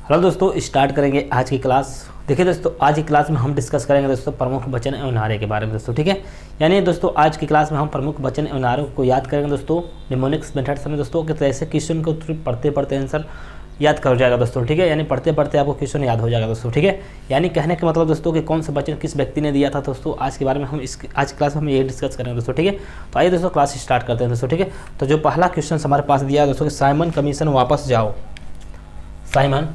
Hello दोस्तों, start करेंगे आज की क्लास। देखिए दोस्तों, आज की क्लास में हम डिस्कस करेंगे दोस्तों प्रमुख वचन एवं नारे के बारे में दोस्तों, ठीक है। यानी दोस्तों आज की क्लास में हम प्रमुख वचन एवं नारों को याद करेंगे दोस्तों निमोनिक्स मेथड से दोस्तों कि कैसे क्वेश्चन को पढ़ते पढ़ते आंसर याद कर जाएगा दोस्तों, ठीक है। यानी पढ़ते पढ़ते आपको क्वेश्चन याद हो जाएगा दोस्तों, ठीक है। यानी कहने का मतलब दोस्तों कि कौन सा वचन किस व्यक्ति ने दिया था दोस्तों, आज के बारे में हम आज की क्लास में हम ये डिस्कस करेंगे दोस्तों, ठीक है। तो आइए दोस्तों क्लास स्टार्ट करते हैं दोस्तों, ठीक है। तो जो पहला क्वेश्चन हमारे पास दिया है दोस्तों कि साइमन कमीशन वापस जाओ। साइमन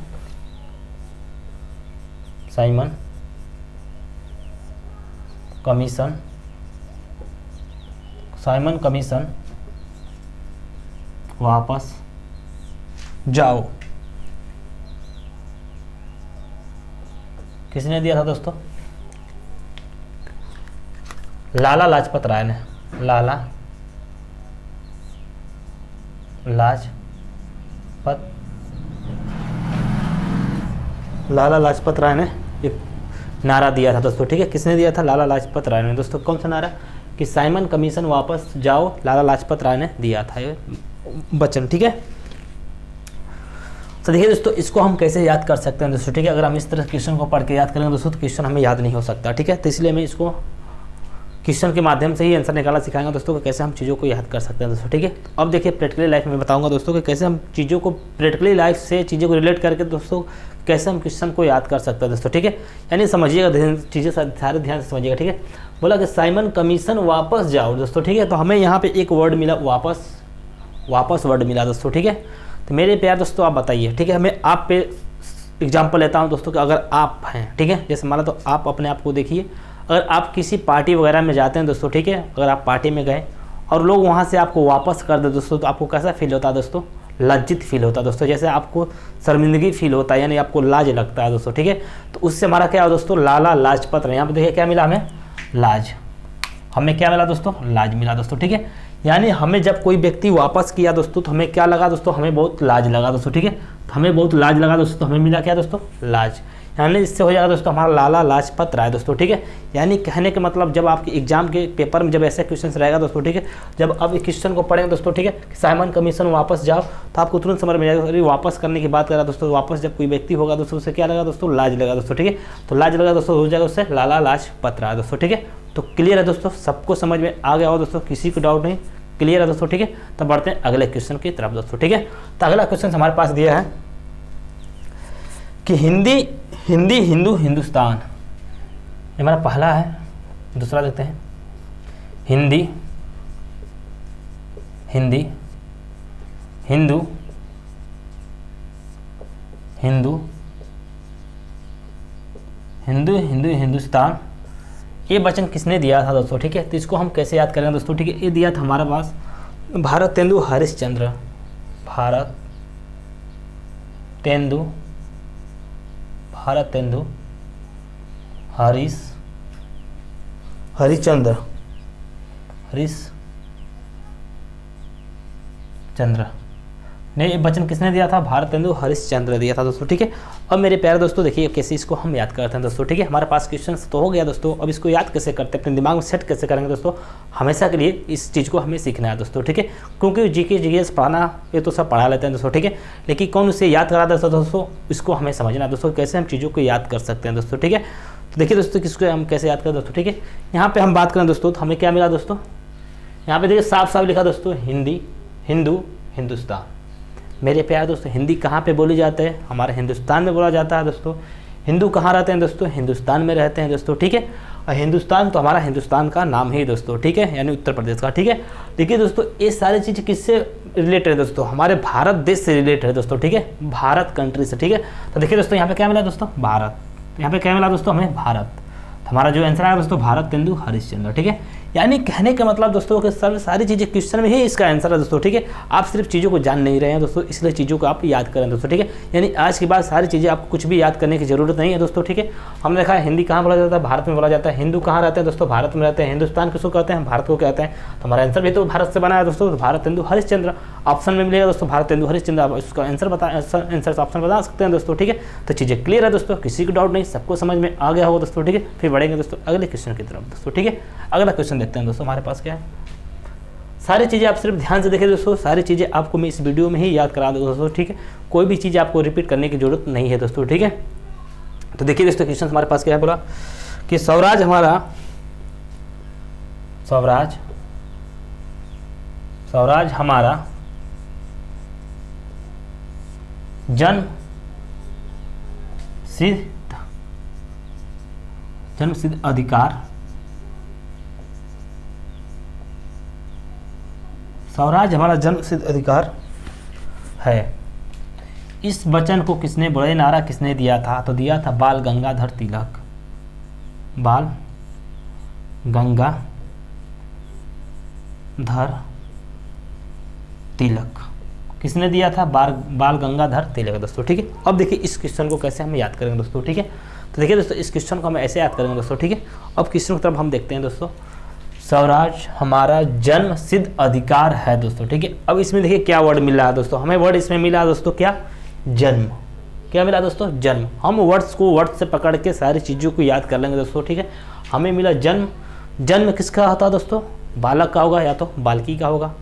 कमीशन वापस जाओ किसने दिया था दोस्तों? लाला लाजपत राय ने। लाला लाजपत राय ने एक नारा दिया था दोस्तों, ठीक है। किसने दिया था? लाला लाजपत राय ने दोस्तों। कौन सा नारा? कि साइमन कमीशन वापस जाओ, लाला लाजपत राय ने दिया था ये वचन, ठीक है। तो देखिए दोस्तों, इसको हम कैसे याद कर सकते हैं दोस्तों, ठीक है। अगर हम इस तरह क्वेश्चन को पढ़ के याद करेंगे दोस्तों तो क्वेश्चन हमें याद नहीं हो सकता, ठीक है। तो इसलिए मैं इसको क्वेश्चन के माध्यम से ही आंसर निकालना सिखाएंगे दोस्तों कि कैसे हम चीज़ों को याद कर सकते हैं दोस्तों, ठीक है। अब देखिए प्रैक्टिकली लाइफ में बताऊंगा दोस्तों कि कैसे हम चीज़ों को प्रैक्टिकली लाइफ से चीज़ों को रिलेट करके दोस्तों कैसे हम क्वेश्चन को याद कर सकते हैं दोस्तों, ठीक है। यानी समझिएगा, चीज़ें सारे ध्यान से समझिएगा, ठीक है। बोला कि साइमन कमीशन वापस जाओ दोस्तों, ठीक है। तो हमें यहाँ पे एक वर्ड मिला, वापस वर्ड मिला दोस्तों, ठीक है। तो मेरे प्यार दोस्तों आप बताइए, ठीक है। मैं आप पे एग्जाम्पल लेता हूँ दोस्तों कि अगर आप हैं, ठीक है, जैसे माना तो आप अपने आप को देखिए। अगर आप किसी पार्टी वगैरह में जाते हैं दोस्तों, ठीक है, अगर आप पार्टी में गए और लोग वहाँ से आपको वापस कर दे दोस्तों, तो आपको कैसा फील होता है दोस्तों? लज्जित फील होता है दोस्तों, जैसे आपको शर्मिंदगी फील होता है, यानी आपको लाज लगता है दोस्तों, ठीक है। तो उससे हमारा क्या है दोस्तों? लाला लाजपत राय। यहाँ पे देखिए क्या मिला हमें? लाज। हमें क्या मिला दोस्तों? लाज मिला दोस्तों, ठीक है। यानी हमें जब कोई व्यक्ति वापस किया दोस्तों तो हमें क्या लगा दोस्तों? हमें बहुत लाज लगा दोस्तों, ठीक है। तो हमें बहुत लाज लगा दोस्तों, तो हमें मिला क्या दोस्तों? लाज। यानी इससे हो जाएगा दोस्तों हमारा लाला लाजपत राय दोस्तों, ठीक है। यानी कहने का मतलब जब आपके एग्जाम के पेपर में जब ऐसे क्वेश्चन रहेगा दोस्तों, ठीक है, जब अब इस क्वेश्चन को पढ़ेंगे दोस्तों, ठीक है, साइमन कमीशन वापस जाओ, तो आपको तुरंत समझ में आएगा अरे वापस करने की बात कर रहा दोस्तों। वापस जब कोई व्यक्ति होगा दोस्तों उसे क्या लगा दोस्तों? लाज लगा दोस्तों, ठीक है। तो लाज लगा दोस्तों, हो जाएगा उससे लाला लाजपत राय दोस्तों, ठीक है। तो क्लियर है दोस्तों, सबको समझ में आ गया हो दोस्तों, किसी को डाउट नहीं? क्लियर है दोस्तों, ठीक है। तो बढ़ते हैं अगले क्वेश्चन की तरफ दोस्तों, ठीक है। तो अगला क्वेश्चन हमारे पास दिया है कि हिंदी हिंदू हिंदुस्तान, ये हमारा पहला है। दूसरा देखते हैं, हिंदी हिंदू हिंदुस्तान, ये वचन किसने दिया था दोस्तों, ठीक है। तो इसको हम कैसे याद करेंगे दोस्तों, ठीक है। ये दिया था हमारे पास भारतेंदु हरिश्चंद्र। भारतेंदु हरिश्चंद्र ने ये वचन किसने दिया था? भारतेंदु हरिश्चंद्र दिया था दोस्तों, ठीक है। अब मेरे प्यारे दोस्तों देखिए कैसे इसको हम याद करते हैं दोस्तों, ठीक है। हमारे पास क्वेश्चन तो हो गया दोस्तों, अब इसको याद कैसे करते हैं, अपने दिमाग में सेट कैसे करेंगे दोस्तों, हमेशा के लिए इस चीज़ को हमें सीखना है दोस्तों, ठीक है। क्योंकि जीके पढ़ाना ये तो सब पढ़ा लेते हैं दोस्तों, ठीक है, लेकिन कौन उसे याद करा देता दोस्तों, इसको हमें समझना है दोस्तों, कैसे हम चीज़ों को याद कर सकते हैं दोस्तों, ठीक है। तो देखिए दोस्तों किसको हम कैसे याद करें दोस्तों, ठीक है। यहाँ पर हम बात करें दोस्तों तो हमें क्या मिला दोस्तों? यहाँ पर देखिए साफ साफ लिखा दोस्तों, हिंदू हिंदुस्तान। मेरे प्यार दोस्तों, हिंदी कहाँ पे बोली जाती है? हमारे हिंदुस्तान में बोला जाता है दोस्तों। हिंदू कहाँ रहते हैं दोस्तों? हिंदुस्तान में रहते हैं दोस्तों, ठीक है। और हिंदुस्तान तो हमारा हिंदुस्तान का नाम ही दोस्तों, ठीक है, यानी उत्तर प्रदेश का, ठीक है। देखिए दोस्तों ये सारी चीज़ किससे रिलेटेड है दोस्तों? हमारे भारत देश से रिलेटेड है दोस्तों, ठीक है, भारत कंट्री से, ठीक है। तो देखिए दोस्तों यहाँ पे क्या मिला दोस्तों? भारत। यहाँ पे क्या मिला दोस्तों? हमें भारत। हमारा जो आंसर आया दोस्तों भारतेंदु हरिश्चंद्र, ठीक है। यानी कहने का मतलब दोस्तों कि सारी चीज़ें क्वेश्चन में ही इसका आंसर है दोस्तों, ठीक है। आप सिर्फ चीज़ों को जान नहीं रहे हैं दोस्तों, इसलिए चीज़ों को आप याद करें दोस्तों, ठीक है। यानी आज के बाद सारी चीज़ें आपको कुछ भी याद करने की जरूरत नहीं है दोस्तों, ठीक है। हमने देखा है हिंदी कहाँ बोला जाता है? भारत में बोला जाता है। हिंदू कहाँ रहते हैं दोस्तों? भारत में रहते हैं। हिंदुस्तान किसको कहते हैं? भारत को कहते हैं। तो हमारा आंसर भी तो भारत से बना है दोस्तों, भारतेंदु हरिश्चंद्र। ऑप्शन में मिलेगा दोस्तों भारतेंदु हरिश्चंद्र, आप इसका आंसर ऑप्शन बता सकते हैं दोस्तों, ठीक है। तो चीज़ें क्लियर है दोस्तों, किसी को डाउट नहीं, सबको समझ में आ गया होगा दोस्तों, ठीक है। फिर बढ़ेंगे दोस्तों अगले क्वेश्चन की तरफ दोस्तों, ठीक है। अगला क्वेश्चन देखते हैं दोस्तों, हमारे पास क्या है? सारी चीज़ें आप सिर्फ ध्यान से देखें दोस्तों, सारी चीज़ें आपको मैं इस वीडियो में ही याद करा दूँ दोस्तों, ठीक है। कोई भी चीज़ आपको रिपीट करने की जरूरत नहीं है दोस्तों, ठीक है। तो देखिए दोस्तों क्वेश्चन हमारे पास क्या है, बोला कि स्वराज हमारा जन्म सिद्ध अधिकार, स्वराज हमारा जन्म सिद्ध अधिकार है। इस वचन को किसने, बड़े नारा किसने दिया था? तो दिया था बाल गंगाधर तिलक। बाल गंगाधर तिलक किसने दिया था? बाल गंगाधर तिलक दोस्तों, ठीक है। अब देखिए इस क्वेश्चन को कैसे हम याद करेंगे दोस्तों, ठीक है। तो देखिए दोस्तों इस क्वेश्चन को हम ऐसे याद करेंगे दोस्तों, ठीक है। अब क्वेश्चन की तरफ हम देखते हैं दोस्तों। स्वराज हमारा जन्म सिद्ध अधिकार है दोस्तों, ठीक है। अब इसमें देखिए क्या वर्ड मिला है दोस्तों, हमें वर्ड इसमें मिला दोस्तों क्या? जन्म। क्या मिला दोस्तों? जन्म। हम वर्ड्स से पकड़ के सारी चीज़ों को याद कर लेंगे दोस्तों, ठीक है। हमें मिला जन्म। जन्म किसका होता है दोस्तों? बालक का होगा या तो बालकी का होगा,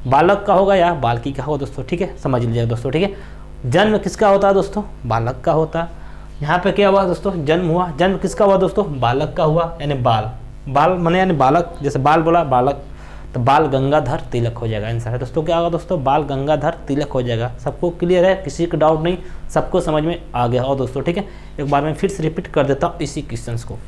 बालक का होगा या बालकी का होगा दोस्तों, ठीक है। समझ लीजिए दोस्तों, ठीक है। जन्म किसका होता है दोस्तों? बालक का होता है। यहाँ पे क्या हुआ दोस्तों? जन्म हुआ। जन्म किसका हुआ दोस्तों? बालक का हुआ, यानी बाल माने यानी बालक, जैसे बाल बोला बालक, तो बाल गंगाधर तिलक हो जाएगा आंसर है दोस्तों। क्या होगा दोस्तों? बाल गंगाधर तिलक हो जाएगा। सबको क्लियर है? किसी का डाउट नहीं? सबको समझ में आ गया हो दोस्तों, ठीक है। एक बार मैं फिर से रिपीट कर देता हूँ इसी क्वेश्चन को।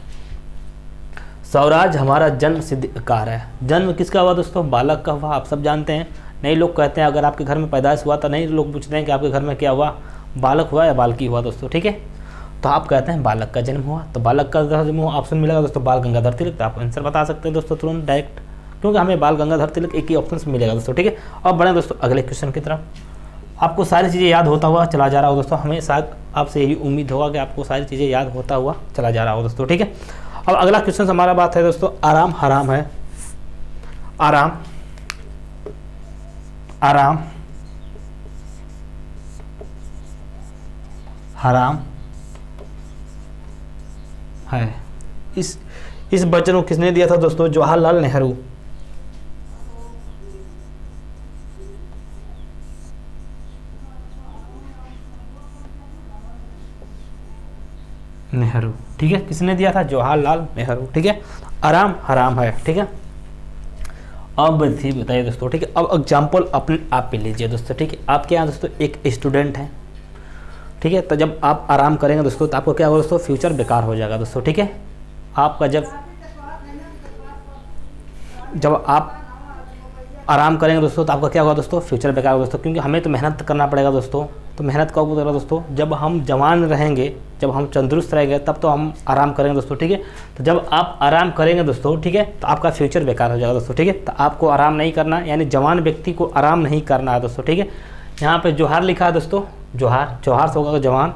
स्वराज हमारा जन्म सिद्ध अधिकार है। जन्म किसका हुआ दोस्तों? बालक का हुआ, आप सब जानते हैं। नए लोग कहते हैं अगर आपके घर में पैदाइश हुआ तो नहीं लोग पूछते हैं कि आपके घर में क्या हुआ, बालक हुआ या बालकी हुआ दोस्तों, ठीक है। तो आप कहते हैं बालक का जन्म हुआ, तो बालक का जन्म हुआ, ऑप्शन मिलेगा दोस्तों बाल गंगाधर तिलक। तो आप आंसर बता सकते हैं दोस्तों तुरंत डायरेक्ट, क्योंकि हमें बाल गंगाधर तिलक एक ही ऑप्शन से मिलेगा दोस्तों, ठीक है। अब बढ़े दोस्तों अगले क्वेश्चन की तरफ। आपको सारी चीज़ें याद होता हुआ चला जा रहा हो दोस्तों, हमें शायद आपसे यही उम्मीद होगा कि आपको सारी चीज़ें याद होता हुआ चला जा रहा हो दोस्तों, ठीक है। अब अगला क्वेश्चन हमारा बात है दोस्तों, आराम हराम है। आराम हराम है। इस वचन को किसने दिया था दोस्तों? जवाहरलाल नेहरू। ठीक है, किसने दिया था? जवाहरलाल नेहरू, ठीक है। आराम हराम है, ठीक है। अब बताइए दोस्तों, ठीक है। अब एग्जाम्पल अपने आप पे लीजिए दोस्तों, ठीक है। आपके यहाँ दोस्तों एक स्टूडेंट है, ठीक है। तो जब आप आराम करेंगे दोस्तों तो आपको क्या होगा दोस्तों? फ्यूचर बेकार हो जाएगा दोस्तों, ठीक है। आपका जब आप आराम करेंगे दोस्तों तो आपका क्या होगा दोस्तों? फ्यूचर बेकार होगा दोस्तों, क्योंकि हमें तो मेहनत करना पड़ेगा दोस्तों। तो मेहनत कब होगा दोस्तों? जब हम जवान रहेंगे, जब हम तंदुरुस्त रहेंगे, तब तो हम आराम करेंगे दोस्तों, ठीक है। तो जब आप आराम करेंगे दोस्तों, ठीक है, तो आपका फ्यूचर बेकार हो जाएगा दोस्तों, ठीक है। तो आपको आराम नहीं करना, यानी जवान व्यक्ति को आराम नहीं करना है दोस्तों, ठीक है। यहाँ पे जोहार लिखा है दोस्तों, जोहार से होगा जवान।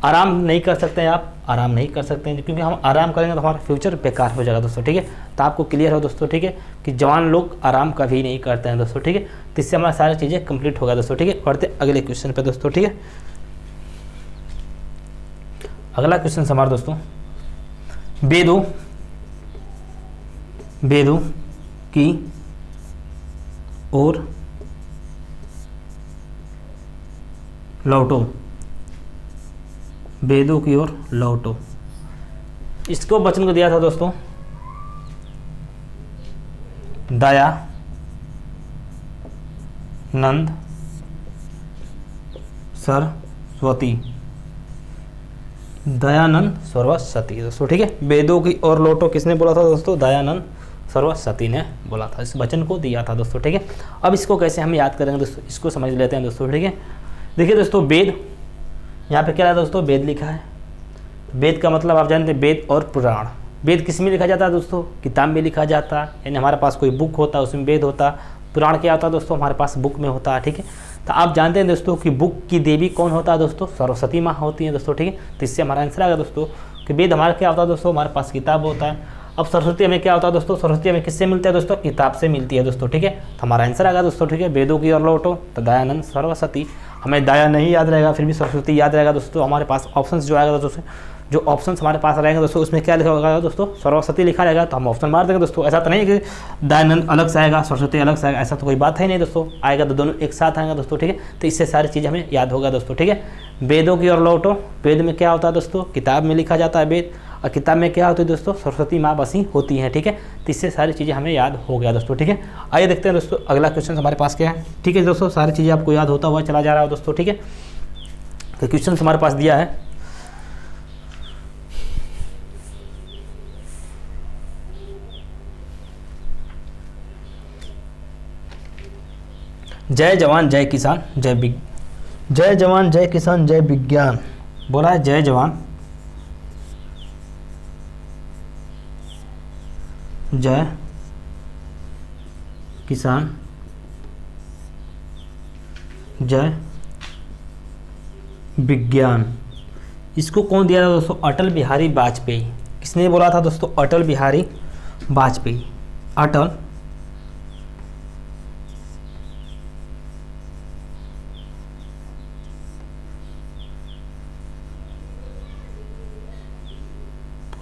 आराम नहीं कर सकते हैं आप, आराम नहीं कर सकते हैं, क्योंकि हम आराम करेंगे तो हमारा फ्यूचर बेकार हो जाएगा दोस्तों, ठीक है। तो आपको क्लियर हो दोस्तों, ठीक है, कि जवान लोग आराम कभी नहीं करते हैं दोस्तों, ठीक है। तो इससे हमारी सारी चीज़ें कंप्लीट होगा दोस्तों, ठीक है। बढ़ते अगले क्वेश्चन पे दोस्तों, ठीक है। अगला क्वेश्चन हमारा दोस्तों, वेदों की ओर लौटो। वेदों की ओर लौटो, इसको वचन को दिया था दोस्तों दयानंद सरस्वती। दयानंद सरस्वती दोस्तों, ठीक है। वेदों की ओर लौटो किसने बोला था दोस्तों? दयानंद सरस्वती ने बोला था, इस वचन को दिया था दोस्तों, ठीक है। अब इसको कैसे हम याद करेंगे दोस्तों, इसको समझ लेते हैं दोस्तों, ठीक है। देखिए दोस्तों, वेद, यहाँ पे क्या है दोस्तों? वेद लिखा है। वेद का मतलब आप जानते हैं, वेद और पुराण। वेद किस में लिखा जाता है दोस्तों? किताब में लिखा जाता है, यानी हमारे पास कोई बुक होता है उसमें वेद होता है। पुराण क्या होता है दोस्तों? हमारे पास बुक में होता है, ठीक है। तो आप जानते हैं दोस्तों कि बुक की देवी कौन होता है दोस्तों? सरस्वती माँ होती है दोस्तों, ठीक है। तो इससे हमारा आंसर आ गया दोस्तों कि वेद हमारा क्या होता है दोस्तों? हमारे पास किताब होता है। अब सरस्वती हमें क्या होता है दोस्तों? सरस्वती हमें किससे मिलती है दोस्तों? किताब से मिलती है दोस्तों, ठीक है। तो हमारा आंसर आ गया दोस्तों, ठीक है। वेदों की ओर लौटो तो दयानंद सरस्वती हमें दाया नहीं याद रहेगा फिर भी सरस्वती याद रहेगा दोस्तों। हमारे पास ऑप्शंस जो आएगा दोस्तों, जो ऑप्शंस हमारे पास रहेंगे दोस्तों, उसमें क्या लिखा होगा दोस्तों, सरस्वती लिखा रहेगा तो हम ऑप्शन मार देंगे दोस्तों। ऐसा तो नहीं है कि दयानंद अलग से आएगा सरस्वती अलग से आएगा, ऐसा तो कोई बात है नहीं दोस्तों, आएगा तो दोनों एक साथ आएगा दोस्तों, ठीक है। तो इससे सारी चीज़ें हमें याद होगा दोस्तों, ठीक है। वेदों की ओर लौटो, वेद में क्या होता है दोस्तों, किताब में लिखा जाता है वेद, और किताब में क्या होती है दोस्तों, सरस्वती माँ बसी होती हैं, ठीक है। तो इससे सारी चीज़ें हमें याद हो गया दोस्तों, ठीक है। आइए देखते हैं दोस्तों अगला क्वेश्चन हमारे पास क्या है, ठीक है दोस्तों। सारी चीज़ें आपको याद होता हुआ चला जा रहा है दोस्तों, ठीक है। तो क्वेश्चन हमारे पास दिया है, जय जवान जय किसान जय जवान जय किसान जय विज्ञान। बोला है जय जवान जय किसान जय विज्ञान। इसको कौन दिया था दोस्तों, अटल बिहारी वाजपेयी। किसने बोला था दोस्तों, अटल बिहारी वाजपेयी।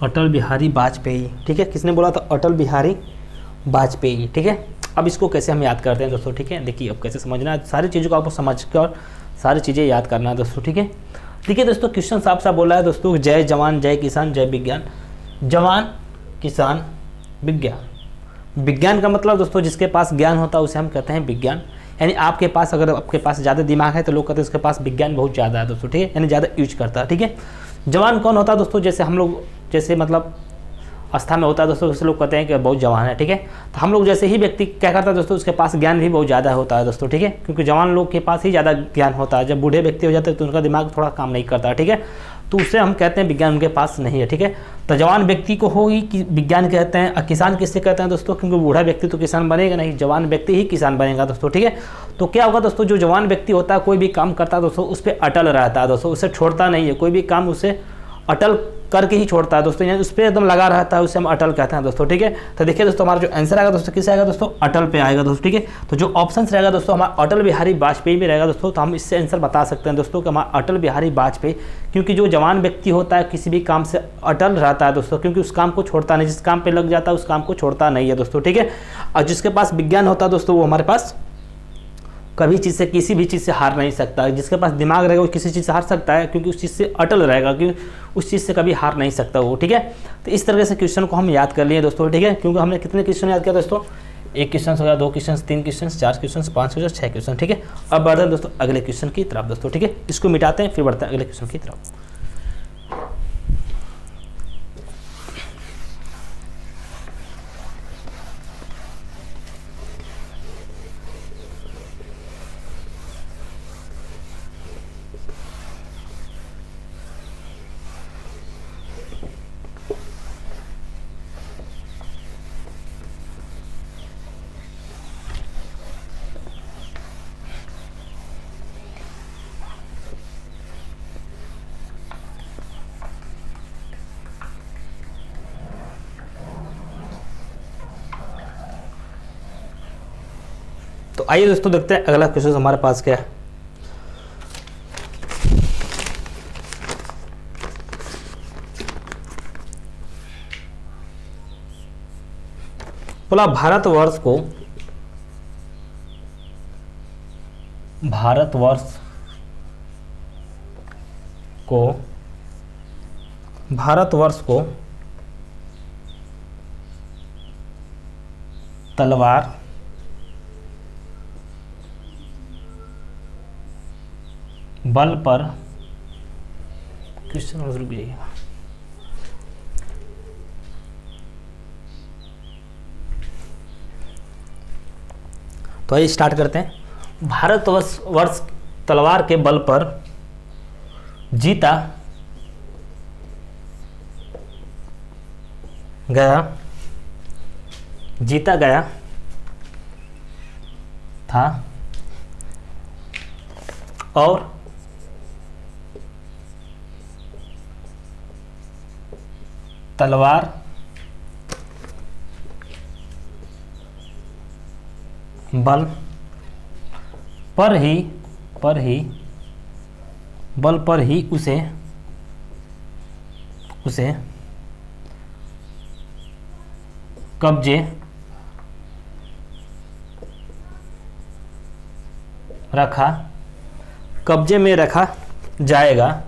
अटल बिहारी वाजपेयी, ठीक है। किसने बोला था, अटल बिहारी वाजपेयी, ठीक है। अब इसको कैसे हम याद करते हैं दोस्तों, ठीक है। देखिए अब कैसे समझना है, सारी चीज़ों को आपको समझ कर सारी चीज़ें याद करना है दोस्तों, ठीक है। ठीक है दोस्तों, क्वेश्चन साफ साफ बोला है दोस्तों, जय जवान जय किसान जय विज्ञान। जवान किसान विज्ञान। विज्ञान का मतलब दोस्तों जिसके पास ज्ञान होता है उसे हम कहते हैं विज्ञान। यानी आपके पास, अगर आपके पास ज़्यादा दिमाग है तो लोग कहते हैं उसके पास विज्ञान बहुत ज़्यादा है दोस्तों, ठीक है, यानी ज़्यादा यूज करता है, ठीक है। जवान कौन होता है दोस्तों, जैसे हम लोग, जैसे मतलब आस्था में होता है दोस्तों, उससे लोग कहते हैं कि बहुत जवान है, ठीक है। तो हम लोग जैसे ही व्यक्ति क्या करता है दोस्तों, उसके पास ज्ञान भी बहुत ज़्यादा होता है दोस्तों, ठीक है, क्योंकि जवान लोग के पास ही ज़्यादा ज्ञान होता है। जब बूढ़े व्यक्ति हो जाते हैं तो उनका दिमाग थोड़ा काम नहीं करता, ठीक है, तो उससे हम कहते हैं विज्ञान उनके पास नहीं है, ठीक है। तो जवान व्यक्ति को होगी कि विज्ञान कहते हैं। और किसान किससे कहते हैं दोस्तों, क्योंकि बूढ़ा व्यक्ति तो किसान बनेगा नहीं, जवान व्यक्ति ही किसान बनेगा दोस्तों, ठीक है। तो क्या होगा दोस्तों, जो जवान व्यक्ति होता है कोई भी काम करता है दोस्तों उस पर अटल रहता है दोस्तों, उसे छोड़ता नहीं है, कोई भी काम उसे अटल करके ही छोड़ता है दोस्तों, यानी उस पर एकदम लगा रहता है, उसे हम अटल कहते हैं दोस्तों, ठीक है। तो देखिए दोस्तों हमारा जो आंसर आएगा दोस्तों किस आएगा दोस्तों, अटल पे आएगा दोस्तों, ठीक है। तो जो ऑप्शन रहेगा दोस्तों हमारा अटल बिहारी वाजपेयी में रहेगा दोस्तों। तो हम इससे आंसर बता सकते हैं दोस्तों कि हमारा अटल बिहारी वाजपेयी, क्योंकि जो जवान व्यक्ति होता है किसी भी काम से अटल रहता है दोस्तों, क्योंकि उस काम को छोड़ता नहीं, जिस काम पर लग जाता है उस काम को छोड़ता नहीं है दोस्तों, ठीक है। और जिसके पास विज्ञान होता है दोस्तों वो हमारे पास कभी चीज़ से, किसी भी चीज़ से हार नहीं सकता। जिसके पास दिमाग रहेगा वो किसी चीज़ से हार सकता है, क्योंकि उस चीज़ से अटल रहेगा, क्योंकि उस चीज़ से कभी हार नहीं सकता वो, ठीक है। तो इस तरह से क्वेश्चन को हम याद कर लिए दोस्तों, ठीक है। क्योंकि हमने कितने क्वेश्चन याद किया दोस्तों, एक क्वेश्चन हो गया, 2 question, 3 question, 4 question, 5 question, 6 question, ठीक है। अब बढ़ते हैं दोस्तों अगले क्वेश्चन की तरफ दोस्तों, ठीक है। इसको मिटाते हैं फिर बढ़ते हैं अगले क्वेश्चन की तरफ। तो आइए दोस्तों देखते हैं अगला क्वेश्चन हमारे पास क्या है। बोला भारतवर्ष को तलवार बल पर, क्वेश्चन रुक जाइएगा, तो आइए स्टार्ट करते हैं। भारतवर्ष तलवार के बल पर जीता गया था और तलवार बल पर ही बल पर ही उसे कब्जे में रखा जाएगा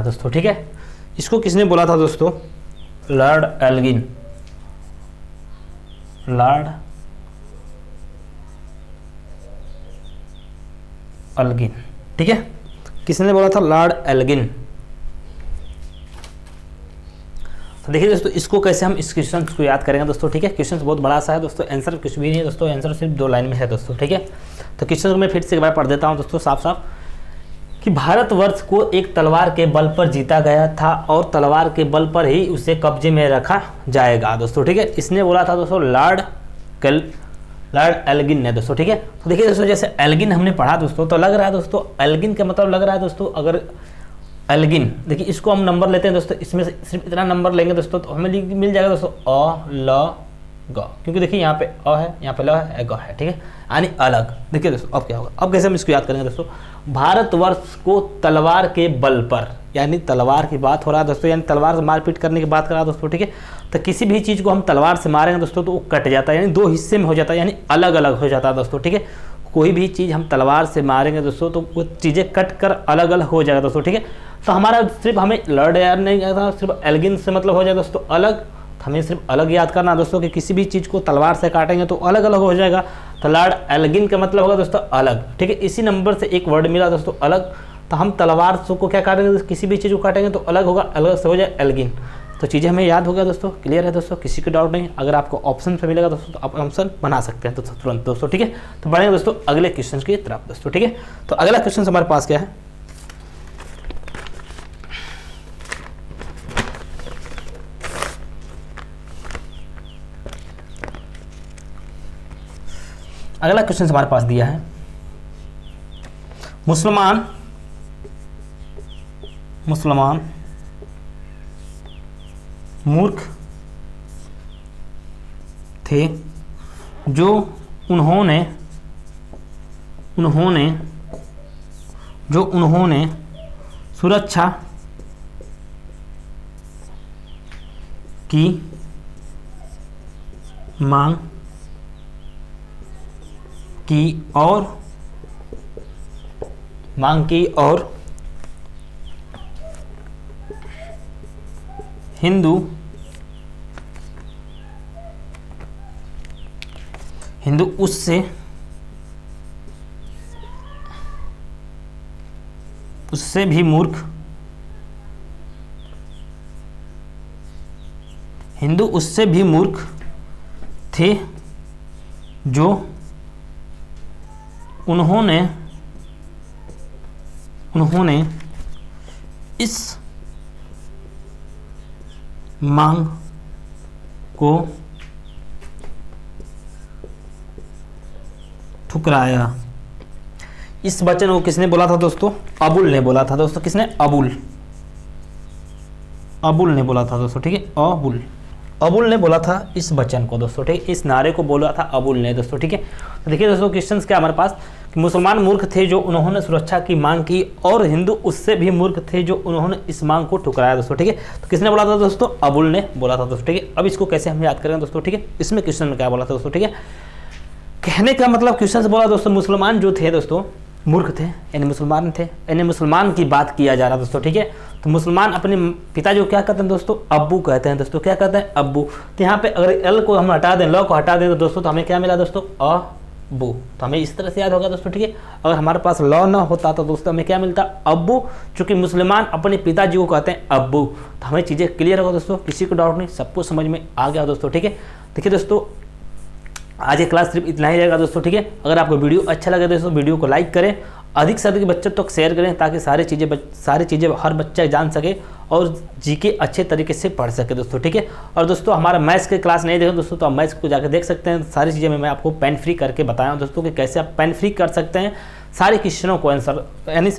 दोस्तों। ठीक है, इसको किसने बोला था दोस्तों? Lord Elgin. ठीक है, किसने बोला था? Lord Elgin. तो देखिए दोस्तों, इसको कैसे हम इस क्वेश्चन को याद करेंगे दोस्तों। ठीक है, क्वेश्चन बहुत बड़ा सा है दोस्तों, आंसर कुछ भी नहीं है दोस्तों, आंसर सिर्फ 2 लाइन में है दोस्तों। ठीक है, तो क्वेश्चन को मैं फिर से एक बार पढ़ देता हूँ दोस्तों साफ साफ, कि भारतवर्ष को एक तलवार के बल पर जीता गया था और तलवार के बल पर ही उसे कब्जे में रखा जाएगा दोस्तों। ठीक है, इसने बोला था दोस्तों लॉर्ड एल्गिन ने दोस्तों। ठीक है, तो देखिए दोस्तों, जैसे एल्गिन हमने पढ़ा दोस्तों, तो लग रहा है दोस्तों एल्गिन का मतलब लग रहा है दोस्तों, अगर एल्गिन, देखिए इसको हम नंबर लेते हैं दोस्तों, इसमें से सिर्फ इतना नंबर लेंगे दोस्तों तो हमें मिल जाएगा दोस्तों अ ल ग, क्योंकि देखिए यहाँ पे अ है, यहाँ पे ल है, ग है। ठीक है, यानी अलग। देखिए दोस्तों अब क्या होगा, अब कैसे हम इसको याद करेंगे दोस्तों? भारतवर्ष को तलवार के बल पर, यानी तलवार की बात हो रहा है दोस्तों, यानी तलवार से मारपीट करने की बात कर रहा है दोस्तों। ठीक है, तो किसी भी चीज़ को हम तलवार से मारेंगे दोस्तों तो वो कट जाता है, यानी 2 हिस्से में हो जाता है, यानी अलग अलग हो जाता है दोस्तों। ठीक है, कोई भी चीज़ हम तलवार से मारेंगे दोस्तों तो वो चीज़ें कट कर अलग अलग हो जाएगा दोस्तों। ठीक है, तो हमारा सिर्फ हमें लॉर्ड याद नहीं करना, सिर्फ एल्गिन से मतलब हो जाएगा दोस्तों अलग, तो हमें सिर्फ अलग याद करना दोस्तों, कि किसी भी चीज़ को तलवार से काटेंगे तो अलग अलग हो जाएगा। तो लॉर्ड एल्गिन का मतलब होगा दोस्तों अलग। ठीक है, इसी नंबर से एक वर्ड मिला दोस्तों अलग, तो हम तलवार से को क्या काटेंगे, किसी भी चीज़ को काटेंगे तो अलग होगा, अलग से हो जाए एल्गिन। तो चीज़ें हमें याद हो गया दोस्तों, क्लियर है दोस्तों, किसी को डाउट नहीं। अगर आपको ऑप्शन पे मिलेगा दोस्तों तो आप ऑप्शन बना सकते हैं दोस्तों तुरंत दोस्तों। ठीक है, तो बढ़ेंगे दोस्तों अगले क्वेश्चन की तरफ दोस्तों। ठीक है, तो अगला क्वेश्चन हमारे पास क्या है? अगला क्वेश्चन हमारे पास दिया है, मुसलमान मूर्ख थे जो उन्होंने सुरक्षा की मांग की और हिंदू उससे भी मूर्ख थे जो उन्होंने इस मांग को ठुकराया। इस वचन को किसने बोला था दोस्तों? अबुल ने बोला था दोस्तों। किसने? अबुल ने बोला था दोस्तों। ठीक है, अबुल ने बोला था इस वचन को दोस्तों। ठीक है, इस नारे को बोला था अबुल ने दोस्तों। ठीक है, तो देखिए दोस्तों क्वेश्चंस क्या हमारे पास, कि मुसलमान मूर्ख थे जो उन्होंने सुरक्षा की मांग की और हिंदू उससे भी मूर्ख थे जो उन्होंने इस मांग को ठुकराया दोस्तों। ठीक है, तो किसने बोला था दोस्तों? अबुल ने बोला था दोस्तों। ठीक है, अब इसको कैसे हम याद करेंगे दोस्तों? ठीक है, इसमें क्वेश्चन में क्या बोला था दोस्तों? ठीक है, कहने का मतलब क्वेश्चन से बोला दोस्तों मुसलमान जो थे दोस्तों मूर्ख थे, यानी मुसलमान थे, यानी मुसलमान की बात किया जा रहा दोस्तों। ठीक है, तो मुसलमान अपने पिता जो क्या कहते हैं दोस्तों? अब्बू कहते हैं दोस्तों। क्या कहते हैं? अब्बू। तो यहाँ पे अगर एल को हम हटा दें, ल को हटा दें तो दोस्तों तो हमें क्या मिला दोस्तों? अब्बू। तो हमें इस तरह से याद होगा दोस्तों। ठीक है, अगर हमारे पास ल ना होता तो दोस्तों हमें क्या मिलता? अब्बू। चूंकि मुसलमान अपने पिताजी को कहते हैं अब्बू, तो हमें चीज़ें क्लियर होगा दोस्तों, किसी को डाउट नहीं, सबको समझ में आ गया दोस्तों। ठीक है, देखिए दोस्तों आज ये क्लास सिर्फ इतना ही रहेगा दोस्तों। ठीक है, अगर आपको वीडियो अच्छा लगे दोस्तों वीडियो को लाइक करें, अधिक से अधिक बच्चों तक शेयर करें, ताकि सारी चीज़ें हर बच्चा जान सके और जीके अच्छे तरीके से पढ़ सके दोस्तों। ठीक है, और दोस्तों हमारा मैथ्स के क्लास नहीं देखें दोस्तों तो आप मैथ्स को जाकर देख सकते हैं। सारी चीज़ें मैं आपको पेन फ्री करके बताया हूँ दोस्तों, कि कैसे आप पेन फ्री कर सकते हैं सारे क्वेश्चनों को आंसर, यानी